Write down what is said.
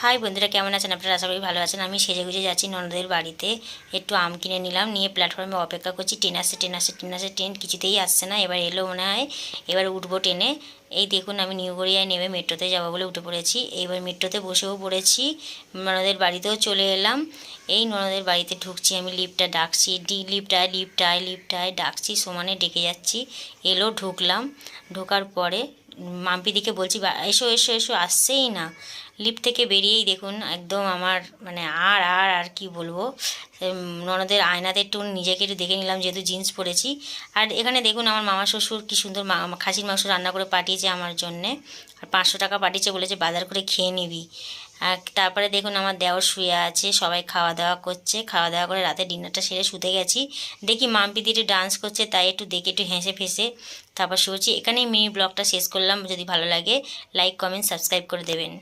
High বন্ধুরা, কেমন আছেন আপনারা? আশা করি ভালো আছেন। আমি সেজেগুজে যাচ্ছি ননদের বাড়িতে, একটু আম কিনে নিলাম, নিয়ে প্ল্যাটফর্মে অপেক্ষা করছি। ট্রেন কিছুতেই আসছে না। এবার এলো মনে হয়, এবার উঠবো ট্রেনে। এই দেখুন, আমি নিউ গড়িয়ায় নেমে মেট্রোতে যাবো বলে উঠে পড়েছি। এইবার মেট্রোতে বসেও পড়েছি, ননদের বাড়িতেও চলে এলাম। এই ননদের বাড়িতে ঢুকছি, আমি লিফটটা ডাকছি, লিফট আয় ডাকছি, সমানে ডেকে যাচ্ছি। এলো, ঢুকলাম। ঢোকার পরে মাম্পিদিকে বলছি, এসো এসো এসো, আসছেই না। লিফট থেকে বেরিয়েই দেখুন একদম আমার মানে আর কি বলবো, ননদের আয়নাতে একটু নিজেকে একটু দেখে নিলাম, যেহেতু জিন্স পরেছি। আর এখানে দেখুন আমার মামা শ্বশুর কী সুন্দর খাসির মাংস রান্না করে পাঠিয়েছে আমার জন্যে। আর 500 টাকা পাঠিয়েছে, বলেছে বাজার করে খেয়ে নিবি। আর তারপরে দেখুন আমার দেওর শুয়ে আছে, সবাই খাওয়া দাওয়া করছে। খাওয়া দাওয়া করে রাতে ডিনারটা সেরে শুতে গেছি। দেখি মাম্পিদি একটু ডান্স করছে, তাই একটু দেখে একটু হেসে ফেসে তারপর শুয়েছি। এখানেই মিনি ব্লগটা শেষ করলাম। যদি ভালো লাগে লাইক কমেন্ট সাবস্ক্রাইব করে দেবেন।